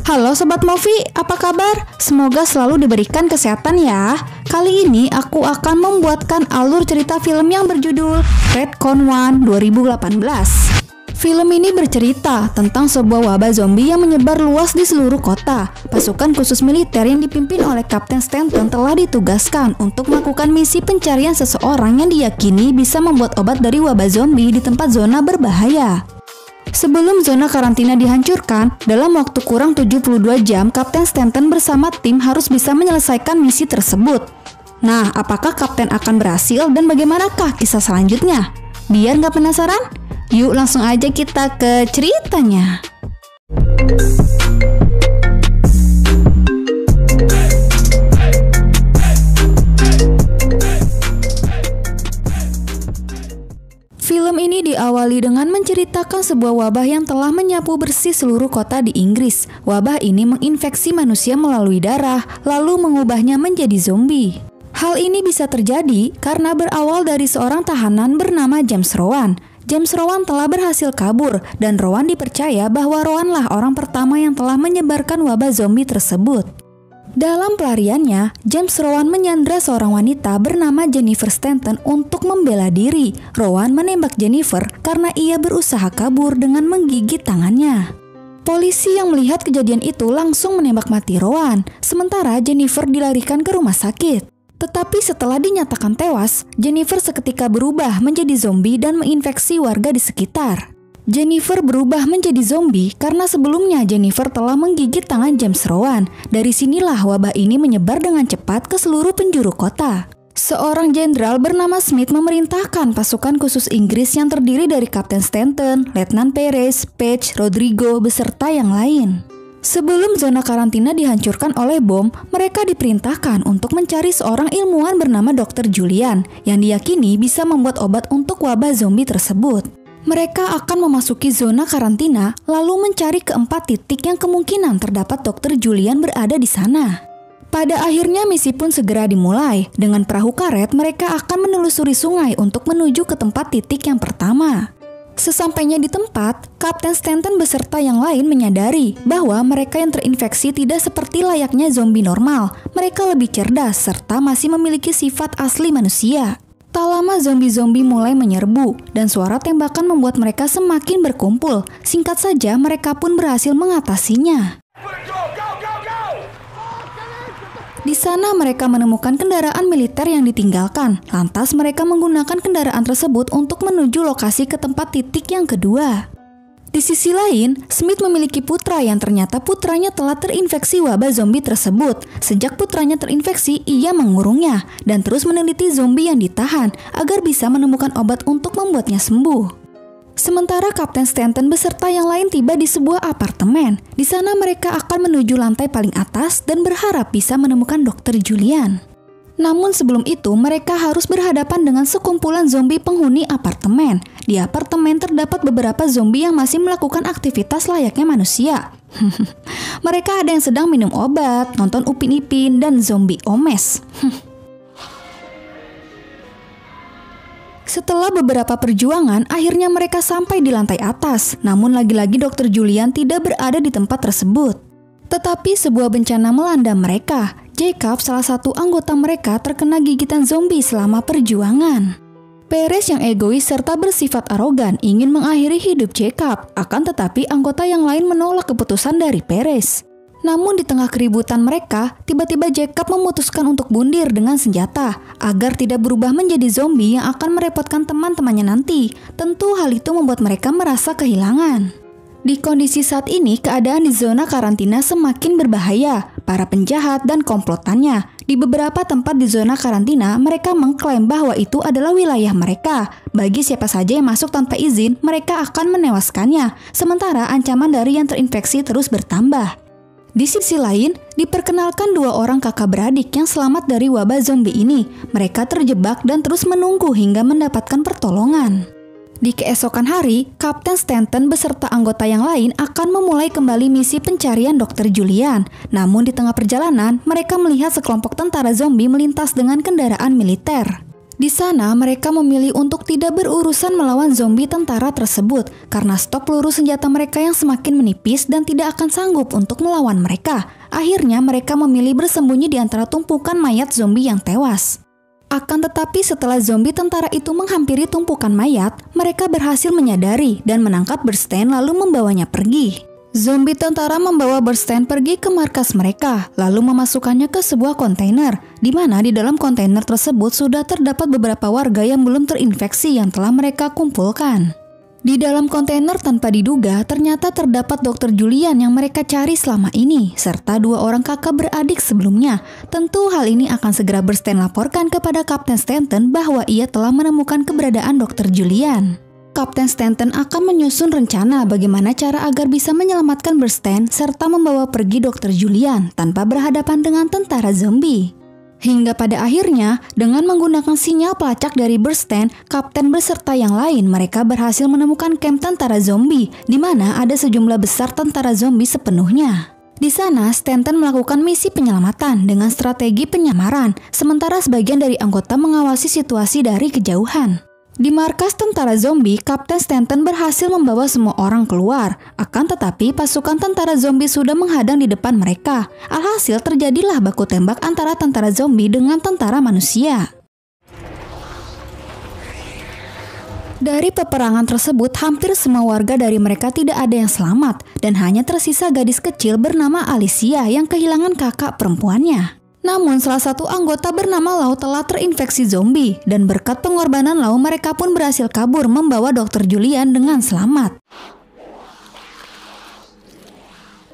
Halo Sobat Movie, apa kabar? Semoga selalu diberikan kesehatan ya. Kali ini aku akan membuatkan alur cerita film yang berjudul Redcon One 2018. Film ini bercerita tentang sebuah wabah zombie yang menyebar luas di seluruh kota. Pasukan khusus militer yang dipimpin oleh Kapten Stanton telah ditugaskan untuk melakukan misi pencarian seseorang yang diyakini bisa membuat obat dari wabah zombie di tempat zona berbahaya. Sebelum zona karantina dihancurkan, dalam waktu kurang 72 jam, Kapten Stanton bersama tim harus bisa menyelesaikan misi tersebut. Nah, apakah Kapten akan berhasil dan bagaimanakah kisah selanjutnya? Biar nggak penasaran? Yuk langsung aja kita ke ceritanya. Film ini diawali dengan menceritakan sebuah wabah yang telah menyapu bersih seluruh kota di Inggris. Wabah ini menginfeksi manusia melalui darah, lalu mengubahnya menjadi zombie. Hal ini bisa terjadi karena berawal dari seorang tahanan bernama James Rowan. James Rowan telah berhasil kabur, dan Rowan dipercaya bahwa Rowanlah orang pertama yang telah menyebarkan wabah zombie tersebut. Dalam pelariannya, James Rowan menyandra seorang wanita bernama Jennifer Stanton untuk membela diri. Rowan menembak Jennifer karena ia berusaha kabur dengan menggigit tangannya. Polisi yang melihat kejadian itu langsung menembak mati Rowan, sementara Jennifer dilarikan ke rumah sakit. Tetapi setelah dinyatakan tewas, Jennifer seketika berubah menjadi zombie dan menginfeksi warga di sekitar. Jennifer berubah menjadi zombie karena sebelumnya Jennifer telah menggigit tangan James Rowan. Dari sinilah wabah ini menyebar dengan cepat ke seluruh penjuru kota. Seorang jenderal bernama Smith memerintahkan pasukan khusus Inggris yang terdiri dari Kapten Stanton, Letnan Perez, Page, Rodrigo, beserta yang lain. Sebelum zona karantina dihancurkan oleh bom, mereka diperintahkan untuk mencari seorang ilmuwan bernama Dr. Julian yang diyakini bisa membuat obat untuk wabah zombie tersebut. Mereka akan memasuki zona karantina lalu mencari keempat titik yang kemungkinan terdapat Dr. Julian berada di sana. Pada akhirnya misi pun segera dimulai. Dengan perahu karet mereka akan menelusuri sungai untuk menuju ke tempat titik yang pertama. Sesampainya di tempat, Kapten Stanton beserta yang lain menyadari bahwa mereka yang terinfeksi tidak seperti layaknya zombie normal. Mereka lebih cerdas serta masih memiliki sifat asli manusia. Tak lama zombie-zombie mulai menyerbu dan suara tembakan membuat mereka semakin berkumpul. Singkat saja mereka pun berhasil mengatasinya. Di sana mereka menemukan kendaraan militer yang ditinggalkan. Lantas mereka menggunakan kendaraan tersebut untuk menuju lokasi ke tempat titik yang kedua. Di sisi lain, Smith memiliki putra yang ternyata putranya telah terinfeksi wabah zombie tersebut. Sejak putranya terinfeksi, ia mengurungnya dan terus meneliti zombie yang ditahan agar bisa menemukan obat untuk membuatnya sembuh. Sementara Kapten Stanton beserta yang lain tiba di sebuah apartemen. Di sana mereka akan menuju lantai paling atas dan berharap bisa menemukan Dr. Julian. Namun sebelum itu mereka harus berhadapan dengan sekumpulan zombie penghuni apartemen. Di apartemen terdapat beberapa zombie yang masih melakukan aktivitas layaknya manusia. Mereka ada yang sedang minum obat, nonton Upin Ipin, dan zombie omes. Setelah beberapa perjuangan, akhirnya mereka sampai di lantai atas. Namun lagi-lagi Dr. Julian tidak berada di tempat tersebut. Tetapi sebuah bencana melanda mereka. Jacob, salah satu anggota mereka, terkena gigitan zombie selama perjuangan. Perez yang egois serta bersifat arogan ingin mengakhiri hidup Jacob. Akan tetapi anggota yang lain menolak keputusan dari Perez. Namun di tengah keributan mereka, tiba-tiba Jacob memutuskan untuk bundir dengan senjata agar tidak berubah menjadi zombie yang akan merepotkan teman-temannya nanti. Tentu hal itu membuat mereka merasa kehilangan. Di kondisi saat ini, keadaan di zona karantina semakin berbahaya. Para penjahat dan komplotannya. Di beberapa tempat di zona karantina, mereka mengklaim bahwa itu adalah wilayah mereka. Bagi siapa saja yang masuk tanpa izin, mereka akan menewaskannya. Sementara ancaman dari yang terinfeksi terus bertambah. Di sisi lain, diperkenalkan dua orang kakak beradik yang selamat dari wabah zombie ini. Mereka terjebak dan terus menunggu hingga mendapatkan pertolongan. Di keesokan hari, Kapten Stanton beserta anggota yang lain akan memulai kembali misi pencarian Dr. Julian. Namun di tengah perjalanan, mereka melihat sekelompok tentara zombie melintas dengan kendaraan militer. Di sana, mereka memilih untuk tidak berurusan melawan zombie tentara tersebut karena stok peluru senjata mereka yang semakin menipis dan tidak akan sanggup untuk melawan mereka. Akhirnya, mereka memilih bersembunyi di antara tumpukan mayat zombie yang tewas. Akan tetapi setelah zombie tentara itu menghampiri tumpukan mayat, mereka berhasil menyadari dan menangkap Bernstein lalu membawanya pergi. Zombie tentara membawa Bernstein pergi ke markas mereka, lalu memasukkannya ke sebuah kontainer, di mana di dalam kontainer tersebut sudah terdapat beberapa warga yang belum terinfeksi yang telah mereka kumpulkan. Di dalam kontainer tanpa diduga, ternyata terdapat Dr. Julian yang mereka cari selama ini, serta 2 orang kakak beradik sebelumnya. Tentu hal ini akan segera Bernstein laporkan kepada Kapten Stanton bahwa ia telah menemukan keberadaan Dr. Julian. Kapten Stanton akan menyusun rencana bagaimana cara agar bisa menyelamatkan Bernstein serta membawa pergi Dr. Julian tanpa berhadapan dengan tentara zombie. Hingga pada akhirnya, dengan menggunakan sinyal pelacak dari Bernstein, Kapten beserta yang lain mereka berhasil menemukan kamp tentara zombie di mana ada sejumlah besar tentara zombie sepenuhnya. Di sana, Stanton melakukan misi penyelamatan dengan strategi penyamaran, sementara sebagian dari anggota mengawasi situasi dari kejauhan. Di markas tentara zombie, Kapten Stanton berhasil membawa semua orang keluar. Akan tetapi, pasukan tentara zombie sudah menghadang di depan mereka. Alhasil terjadilah baku tembak antara tentara zombie dengan tentara manusia. Dari peperangan tersebut, hampir semua warga dari mereka tidak ada yang selamat, dan hanya tersisa gadis kecil bernama Alicia yang kehilangan kakak perempuannya. Namun salah satu anggota bernama Lau telah terinfeksi zombie dan berkat pengorbanan Lau mereka pun berhasil kabur membawa Dr. Julian dengan selamat.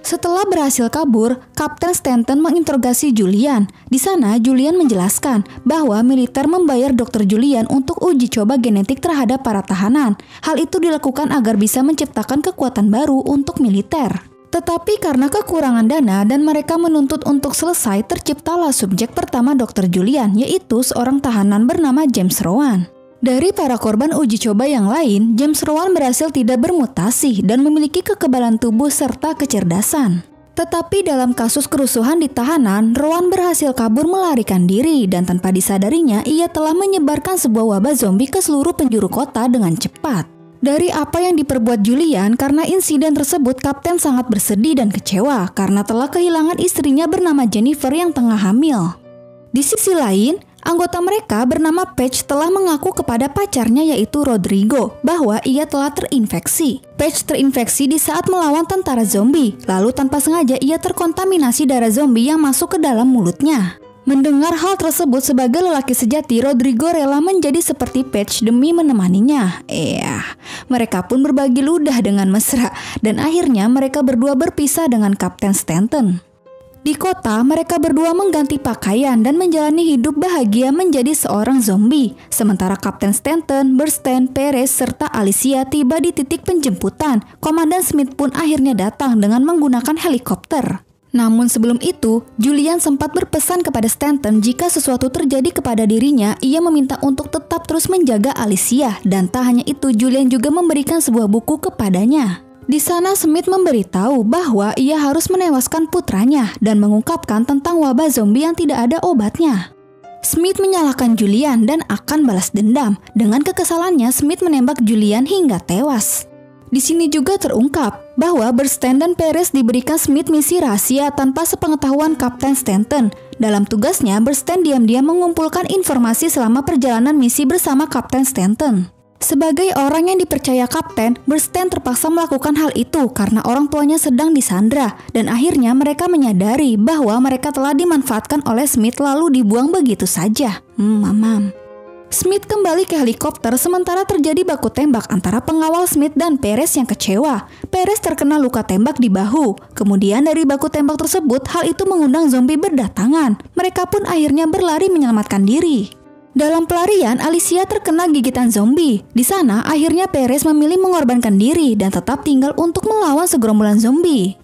Setelah berhasil kabur, Kapten Stanton menginterogasi Julian. Di sana Julian menjelaskan bahwa militer membayar Dr. Julian untuk uji coba genetik terhadap para tahanan. Hal itu dilakukan agar bisa menciptakan kekuatan baru untuk militer. Tetapi karena kekurangan dana dan mereka menuntut untuk selesai, terciptalah subjek pertama Dr. Julian, yaitu seorang tahanan bernama James Rowan. Dari para korban uji coba yang lain, James Rowan berhasil tidak bermutasi dan memiliki kekebalan tubuh serta kecerdasan. Tetapi dalam kasus kerusuhan di tahanan, Rowan berhasil kabur melarikan diri dan tanpa disadarinya ia telah menyebarkan sebuah wabah zombie ke seluruh penjuru kota dengan cepat. Dari apa yang diperbuat Julian, karena insiden tersebut Kapten sangat bersedih dan kecewa karena telah kehilangan istrinya bernama Jennifer yang tengah hamil. Di sisi lain, anggota mereka bernama Paige telah mengaku kepada pacarnya yaitu Rodrigo bahwa ia telah terinfeksi. Paige terinfeksi di saat melawan tentara zombie, lalu tanpa sengaja ia terkontaminasi darah zombie yang masuk ke dalam mulutnya. Mendengar hal tersebut sebagai lelaki sejati, Rodrigo rela menjadi seperti Paige demi menemaninya. Mereka pun berbagi ludah dengan mesra dan akhirnya mereka berdua berpisah dengan Kapten Stanton. Di kota, mereka berdua mengganti pakaian dan menjalani hidup bahagia menjadi seorang zombie. Sementara Kapten Stanton, Bernstein, Perez, serta Alicia tiba di titik penjemputan. Komandan Smith pun akhirnya datang dengan menggunakan helikopter. Namun sebelum itu, Julian sempat berpesan kepada Stanton jika sesuatu terjadi kepada dirinya, ia meminta untuk tetap terus menjaga Alicia. Dan tak hanya itu, Julian juga memberikan sebuah buku kepadanya. Di sana Smith memberitahu bahwa ia harus menewaskan putranya dan mengungkapkan tentang wabah zombie yang tidak ada obatnya. Smith menyalahkan Julian dan akan balas dendam. Dengan kekesalannya, Smith menembak Julian hingga tewas. Di sini juga terungkap bahwa Bernstein dan Perez diberikan Smith misi rahasia tanpa sepengetahuan Kapten Stanton. Dalam tugasnya, Bernstein diam-diam mengumpulkan informasi selama perjalanan misi bersama Kapten Stanton. Sebagai orang yang dipercaya Kapten, Bernstein terpaksa melakukan hal itu karena orang tuanya sedang disandra dan akhirnya mereka menyadari bahwa mereka telah dimanfaatkan oleh Smith lalu dibuang begitu saja. Smith kembali ke helikopter sementara terjadi baku tembak antara pengawal Smith dan Perez yang kecewa. Perez terkena luka tembak di bahu. Kemudian dari baku tembak tersebut, hal itu mengundang zombie berdatangan. Mereka pun akhirnya berlari menyelamatkan diri. Dalam pelarian, Alicia terkena gigitan zombie. Di sana, akhirnya Perez memilih mengorbankan diri dan tetap tinggal untuk melawan segerombolan zombie.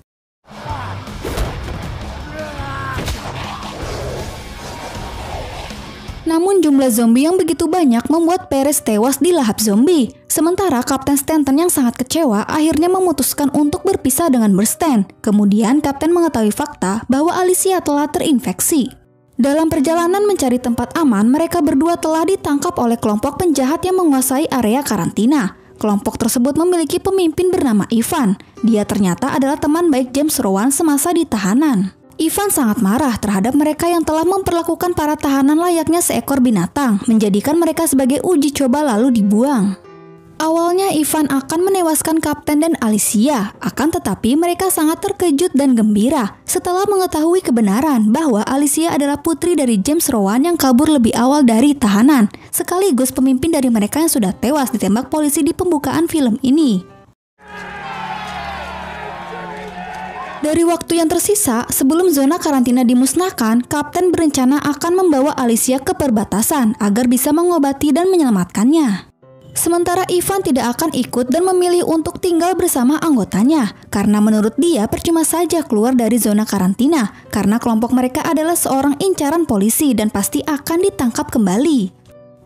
Namun jumlah zombie yang begitu banyak membuat Perez tewas di lahap zombie. Sementara Kapten Stanton yang sangat kecewa akhirnya memutuskan untuk berpisah dengan Bernstein. Kemudian Kapten mengetahui fakta bahwa Alicia telah terinfeksi. Dalam perjalanan mencari tempat aman, mereka berdua telah ditangkap oleh kelompok penjahat yang menguasai area karantina. Kelompok tersebut memiliki pemimpin bernama Ivan. Dia ternyata adalah teman baik James Rowan semasa di tahanan. Ivan sangat marah terhadap mereka yang telah memperlakukan para tahanan layaknya seekor binatang, menjadikan mereka sebagai uji coba lalu dibuang. Awalnya Ivan akan menewaskan Kapten dan Alicia, akan tetapi mereka sangat terkejut dan gembira setelah mengetahui kebenaran bahwa Alicia adalah putri dari James Rowan yang kabur lebih awal dari tahanan, sekaligus pemimpin dari mereka yang sudah tewas ditembak polisi di pembukaan film ini. Dari waktu yang tersisa, sebelum zona karantina dimusnahkan, Kapten berencana akan membawa Alicia ke perbatasan agar bisa mengobati dan menyelamatkannya. Sementara Ivan tidak akan ikut dan memilih untuk tinggal bersama anggotanya, karena menurut dia percuma saja keluar dari zona karantina, karena kelompok mereka adalah seorang incaran polisi dan pasti akan ditangkap kembali.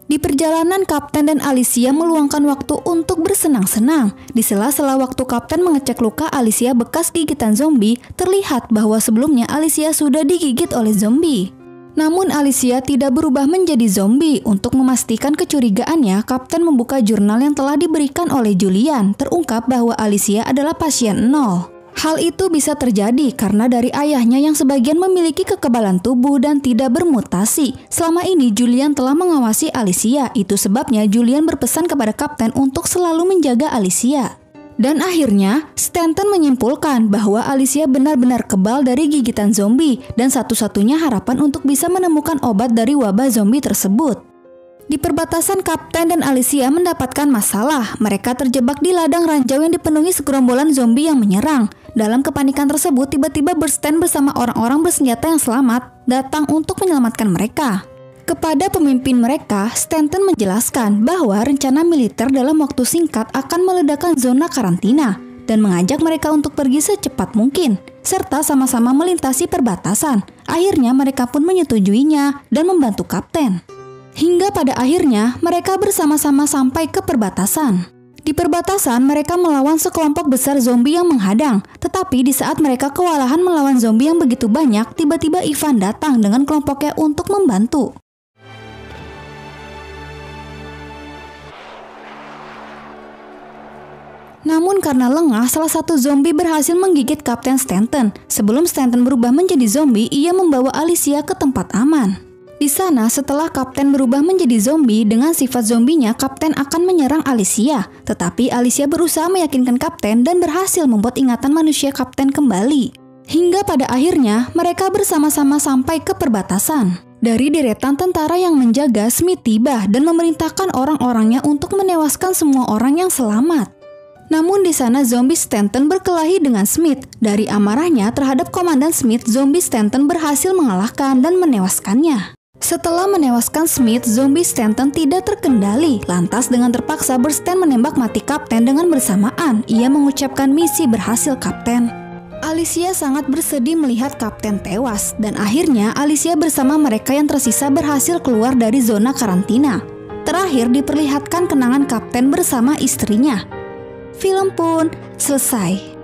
Di perjalanan, Kapten dan Alicia meluangkan waktu untuk bersenang-senang. Di sela-sela waktu Kapten mengecek luka Alicia bekas gigitan zombie, terlihat bahwa sebelumnya Alicia sudah digigit oleh zombie. Namun Alicia tidak berubah menjadi zombie. Untuk memastikan kecurigaannya, Kapten membuka jurnal yang telah diberikan oleh Julian. Terungkap bahwa Alicia adalah pasien 0. Hal itu bisa terjadi karena dari ayahnya yang sebagian memiliki kekebalan tubuh dan tidak bermutasi. Selama ini Julian telah mengawasi Alicia, itu sebabnya Julian berpesan kepada Kapten untuk selalu menjaga Alicia. Dan akhirnya, Stanton menyimpulkan bahwa Alicia benar-benar kebal dari gigitan zombie dan satu-satunya harapan untuk bisa menemukan obat dari wabah zombie tersebut. Di perbatasan, Kapten dan Alicia mendapatkan masalah. Mereka terjebak di ladang ranjau yang dipenuhi segerombolan zombie yang menyerang. Dalam kepanikan tersebut, tiba-tiba Bernstein bersama orang-orang bersenjata yang selamat datang untuk menyelamatkan mereka. Kepada pemimpin mereka, Stanton menjelaskan bahwa rencana militer dalam waktu singkat akan meledakkan zona karantina dan mengajak mereka untuk pergi secepat mungkin, serta sama-sama melintasi perbatasan. Akhirnya mereka pun menyetujuinya dan membantu Kapten. Hingga pada akhirnya mereka bersama-sama sampai ke perbatasan. Di perbatasan, mereka melawan sekelompok besar zombie yang menghadang. Tetapi di saat mereka kewalahan melawan zombie yang begitu banyak, tiba-tiba Ivan datang dengan kelompoknya untuk membantu. Namun karena lengah, salah satu zombie berhasil menggigit Kapten Stanton. Sebelum Stanton berubah menjadi zombie, ia membawa Alicia ke tempat aman. Di sana, setelah Kapten berubah menjadi zombie, dengan sifat zombinya, Kapten akan menyerang Alicia. Tetapi Alicia berusaha meyakinkan Kapten dan berhasil membuat ingatan manusia Kapten kembali. Hingga pada akhirnya, mereka bersama-sama sampai ke perbatasan. Dari deretan tentara yang menjaga, Smith tiba dan memerintahkan orang-orangnya untuk menewaskan semua orang yang selamat. Namun di sana zombie Stanton berkelahi dengan Smith. Dari amarahnya terhadap Komandan Smith, zombie Stanton berhasil mengalahkan dan menewaskannya. Setelah menewaskan Smith, zombie Stanton tidak terkendali. Lantas dengan terpaksa Bernstein menembak mati Kapten dengan bersamaan. Ia mengucapkan misi berhasil Kapten. Alicia sangat bersedih melihat Kapten tewas. Dan akhirnya Alicia bersama mereka yang tersisa berhasil keluar dari zona karantina. Terakhir diperlihatkan kenangan Kapten bersama istrinya. Film pun selesai.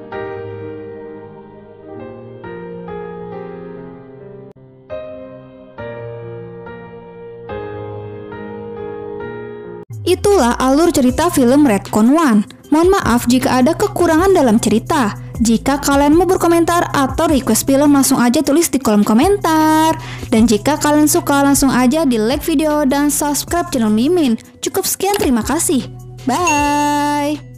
Itulah alur cerita film Redcon One. Mohon maaf jika ada kekurangan dalam cerita. Jika kalian mau berkomentar atau request film, langsung aja tulis di kolom komentar. Dan jika kalian suka, langsung aja di like video dan subscribe channel Mimin. Cukup sekian, terima kasih. Bye!